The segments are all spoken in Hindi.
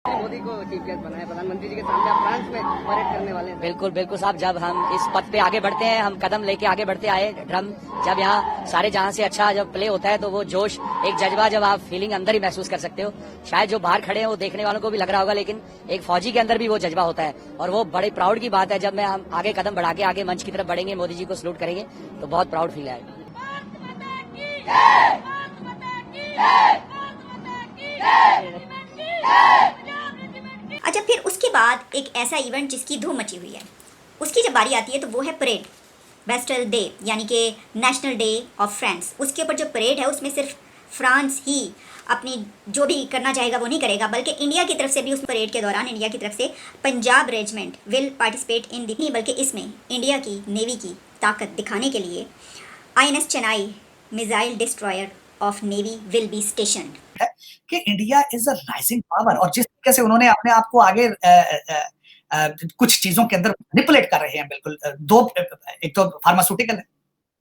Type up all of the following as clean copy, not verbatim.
मोदी को चीफ गेस्ट बनाया, प्रधानमंत्री जी के सामने आप फ्रांस में परेड करने वाले हैं। बिल्कुल बिल्कुल साहब, जब हम इस पथ पे आगे बढ़ते हैं, हम कदम लेके आगे बढ़ते आए, ड्रम जब यहाँ सारे जहां से अच्छा जब प्ले होता है तो वो जोश, एक जज्बा जब आप फीलिंग अंदर ही महसूस कर सकते हो। शायद जो बाहर खड़े हैं वो देखने वालों को भी लग रहा होगा, लेकिन एक फौजी के अंदर भी वो जज्बा होता है और वो बड़े प्राउड की बात है। जब मैं हम आगे कदम बढ़ा के आगे मंच की तरफ बढ़ेंगे, मोदी जी को सलूट करेंगे तो बहुत प्राउड फील आएगा। अच्छा, फिर उसके बाद एक ऐसा इवेंट जिसकी धूम मची हुई है, उसकी जब बारी आती है तो वो है परेड, बेस्टल डे, यानी कि नेशनल डे ऑफ फ्रांस। उसके ऊपर जो परेड है उसमें सिर्फ फ्रांस ही अपनी जो भी करना चाहेगा वो नहीं करेगा, बल्कि इंडिया की तरफ से भी उस परेड के दौरान इंडिया की तरफ से Punjab regiment will participate in the, बल्कि इसमें इंडिया की नेवी की ताकत दिखाने के लिए INS Chennai missile destroyer of navy will be stationed. कि India is a rising power, और जिस तरीके से उन्होंने अपने आप को आगे कुछ चीजों के अंदर मैनिपुलेट कर रहे हैं, बिल्कुल दो, एक तो फार्मास्यूटिकल है,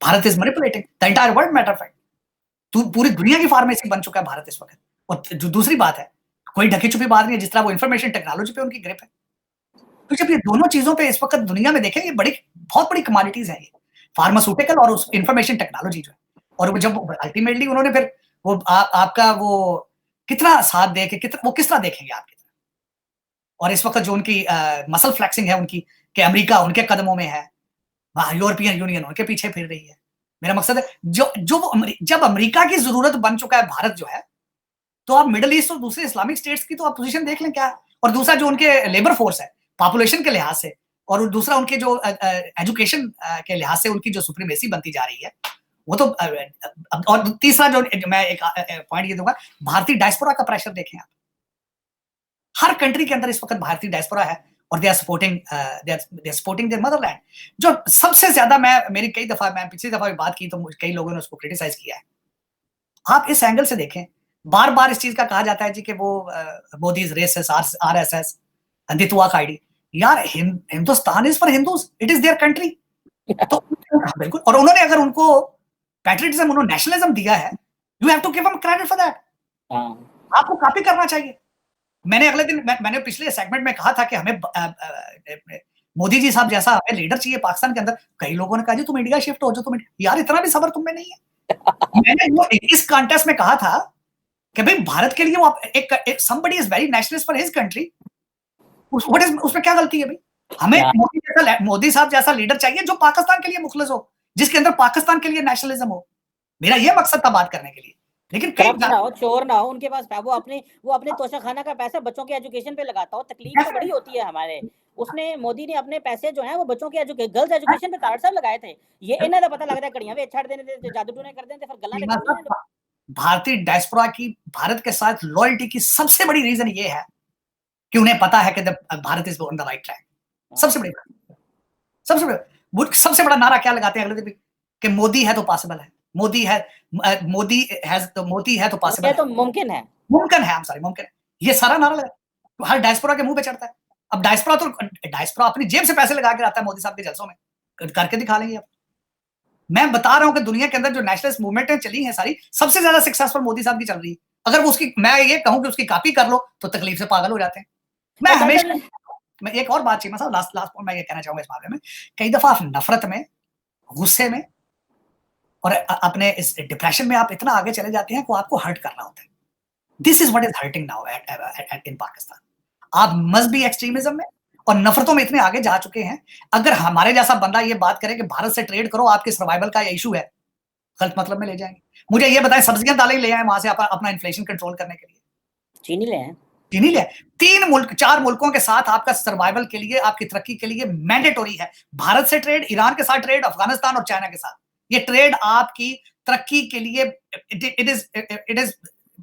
Bharat is manipulating the entire world, matter of fact पूरी दुनिया की फार्मेसी बन चुका है भारत इस वक्त। और जो दूसरी बात है, कोई ढकी छुपी बात नहीं है, जिस तरह वो इंफॉर्मेशन टेक्नोलॉजी पे उनकी ग्रिप है। तो जब ये दोनों चीजों पे इस वक्त दुनिया में देखें, ये बहुत बड़ी कमोडिटीज है, ये फार्मास्यूटिकल और उस इंफॉर्मेशन टेक्नोलॉजी जो है। और जब अल्टीमेटली उन्होंने फिर वो आपका वो कितना साथ दे के वो किस तरह देखेंगे आपकी तरफ। और इस वक्त जो उनकी मसल फ्लैक्सिंग है उनकी, कि अमेरिका उनके कदमों में है, यूरोपियन यूनियन उनके पीछे फिर रही है। मेरा मकसद है जब अमेरिका की जरूरत बन चुका है भारत जो है, तो आप मिडिल ईस्ट और दूसरे इस्लामिक स्टेट्स की तो आप पोजीशन देख लें क्या है। और दूसरा जो उनके लेबर फोर्स है पॉपुलेशन के लिहाज से, और दूसरा उनके जो एजुकेशन के लिहाज से उनकी जो सुप्रीमेसी बनती जा रही है वो तो, और तीसरा जो मैं एक पॉइंट ये दूंगा, भारतीय डायस्पोरा का प्रेशर देखें आप। हर कंट्री के अंदर इस वक्त भारतीय डायस्पोरा है और they are supporting their motherland. जो सबसे ज्यादा मैं पिछली दफा भी बात की तो कई लोगों ने उसको क्रिटिसाइज किया है। आप इस एंगल से देखें, बार बार इस चीज का कहा जाता है जी कि वो मोदी इज रेसिस्ट, RSS, अंधित्वा का आईडी। यार Hindustan is for Hindus, it is their country. तो बिल्कुल, और उन्होंने अगर उनको पैट्रियटिज्म, उन्होंने नेशनलिज्म दिया है, you have to give them credit for that. आपको कॉपी करना चाहिए। मैंने अगले दिन मैंने पिछले सेगमेंट में कहा था कि हमें मोदी जी साहब जैसा हमें लीडर चाहिए पाकिस्तान के अंदर। कई लोगों ने कहा जी तुम इंडिया शिफ्ट हो जाओ, यार इतना भी सब्र तुम में नहीं है। मैंने वो इस कॉन्टेस्ट में कहा था कि भाई भारत के लिए वो एक somebody is very nationalist for his country, उसमें क्या गलती है भाई। हमें मोदी साहब जैसा लीडर चाहिए जो पाकिस्तान के लिए मुखलिस हो, जिसके अंदर पाकिस्तान के लिए नेशनलिज्म हो। मेरा ये मकसद था बात करने के लिए। लेकिन चोर ना हो उनके पास, वो अपने तोशाखाना का पैसा बच्चों के एजुकेशन पे लगाता हो। तकलीफ तो बड़ी होती है हमारे। उसने मोदी ने अपने पैसे जो है वो बच्चों के गर्ल्स एजुकेशन पे ताड़ साहब लगाए थे। ये इन्हें तो पता लगता है कड़ियां वे छाड़ देने थे, जादू टूने कर देते, फिर गल्ला। भारतीय डायस्पोरा की भारत के साथ लॉयल्टी की सबसे बड़ी रीजन ये है कि उन्हें पता है कि Bharat is on the right track. सबसे बड़ा नारा क्या लगाते हैं अगले दिन कि मोदी है तो पॉसिबल है, मोदी है तो पॉसिबल है, तो मुमकिन है, मुमकिन है। ये सारा नारा लगा हर डायस्पोरा के मुंह पे चढ़ता है। अब डायस्पोरा अपनी जेब से पैसे लगा के आता है मोदी साहब के जलसों में, करके दिखा लेंगे। अब मैं बता रहा हूं कि दुनिया के अंदर जो नेशनलिस्ट मूवमेंटें चली हैं सारी, सबसे ज्यादा सक्सेसफुल मोदी साहब की चल रही है। अगर वो उसकी, मैं ये कहूं कि उसकी कॉपी कर लो तो तकलीफ से पागल हो जाते हैं। मैं हमेशा, मैं एक और बात चाहिए लास्ट पॉइंट मैं ये कहना चाहूंगा इस मामले में, कई दफा आप नफरत में, गुस्से में और अपने इस डिप्रेशन में आप इतना आगे चले जाते हैं कि आपको हर्ट करना होता है। This is what is hurting now in Pakistan. आप मजहबी एक्सट्रीमिज्म में और नफरतों में इतने आगे जा चुके हैं। अगर हमारे जैसा बंदा ये बात करे कि भारत से ट्रेड करो, आपके सर्वाइवल का इशू है, गलत मतलब में ले जाएंगे। मुझे ये बताएं, सब्जियां दालें ले आए वहां से अपना इन्फ्लेशन कंट्रोल करने के लिए, चीनी ले आए। 4 मुल्कों के साथ आपका सर्वाइवल के लिए, आपकी तरक्की के लिए मैंडेटोरी है भारत से ट्रेड, ईरान के साथ ट्रेड, अफगानिस्तान और चाइना के साथ। ये ट्रेड आपकी तरक्की के लिए इट इज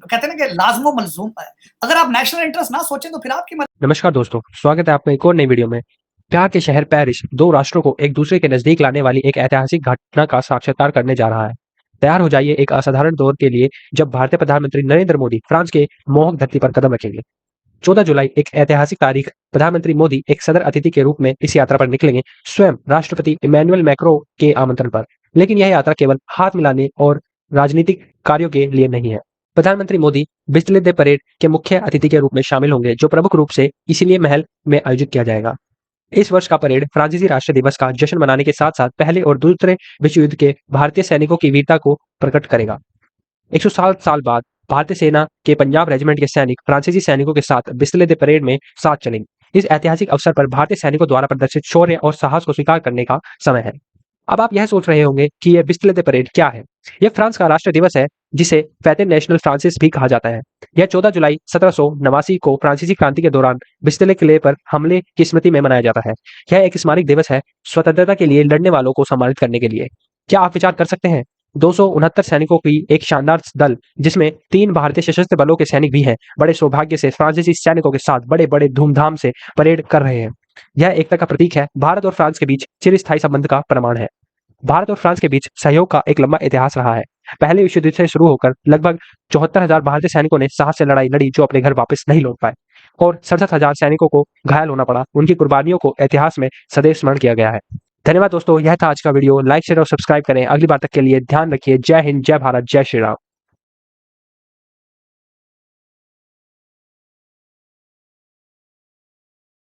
कहते हैं ना कि लाजमो मलजूम है। अगर आप नेशनल इंटरेस्ट ना सोचें तो फिर आपकी नमस्कार दोस्तों, स्वागत है आपका एक और नई वीडियो में। प्यार के शहर पेरिस दो राष्ट्रों को एक दूसरे के नजदीक लाने वाली एक ऐतिहासिक घटना का साक्षात्कार करने जा रहा है। तैयार हो जाइए एक असाधारण दौर के लिए जब भारतीय प्रधानमंत्री नरेंद्र मोदी फ्रांस के मोहक धरती पर कदम रखेंगे। 14 जुलाई एक ऐतिहासिक तारीख। प्रधानमंत्री मोदी एक सदर अतिथि के रूप में इस यात्रा पर निकलेंगे, स्वयं राष्ट्रपति इमैनुअल मैक्रों के आमंत्रण पर। लेकिन यह यात्रा केवल हाथ मिलाने और राजनीतिक कार्यों के लिए नहीं है, प्रधानमंत्री मोदी बिस्टिले दे परेड के मुख्य अतिथि के रूप में शामिल होंगे, जो प्रमुख रूप से इसीलिए महल में आयोजित किया जाएगा। इस वर्ष का परेड फ्रांसीसी राष्ट्रीय दिवस का जश्न मनाने के साथ साथ पहले और दूसरे विश्व युद्ध के भारतीय सैनिकों की वीरता को प्रकट करेगा। 107 साल बाद भारतीय सेना के पंजाब रेजिमेंट के सैनिक फ्रांसीसी सैनिकों के साथ बिस्टिले दे परेड में साथ चलेंगे। इस ऐतिहासिक अवसर पर भारतीय सैनिकों द्वारा प्रदर्शित शौर्य और साहस को स्वीकार करने का समय है। अब आप यह सोच रहे होंगे कि यह बिस्टिले दे परेड क्या है। यह फ्रांस का राष्ट्रीय दिवस है, जिसे फैते नेशनल फ्रांसिस भी कहा जाता है। यह 14 जुलाई 1789 को फ्रांसीसी क्रांति के दौरान बिस्टिले किले पर हमले की स्मृति में मनाया जाता है। यह एक स्मारक दिवस है, स्वतंत्रता के लिए लड़ने वालों को सम्मानित करने के लिए। क्या आप विचार कर सकते हैं, 269 सैनिकों की एक शानदार दल, जिसमें 3 भारतीय सशस्त्र बलों के सैनिक भी हैं, बड़े सौभाग्य से फ्रांसीसी सैनिकों के साथ बड़े बड़े धूमधाम से परेड कर रहे हैं। यह एकता का प्रतीक है, भारत और फ्रांस के बीच चिरस्थायी संबंध का प्रमाण है। भारत और फ्रांस के बीच सहयोग का एक लंबा इतिहास रहा है। पहले विश्व युद्ध से शुरू होकर लगभग 74,000 भारतीय सैनिकों ने साहस से लड़ाई लड़ी, जो अपने घर वापस नहीं लौट पाए, और 67,000 सैनिकों को घायल होना पड़ा। उनकी कुर्बानियों को इतिहास में सदैव स्मरण किया गया है। धन्यवाद दोस्तों, यह था आज का वीडियो। लाइक शेयर और सब्सक्राइब करें। अगली बार तक के लिए ध्यान रखिए। जय हिंद, जय भारत, जय श्री राम।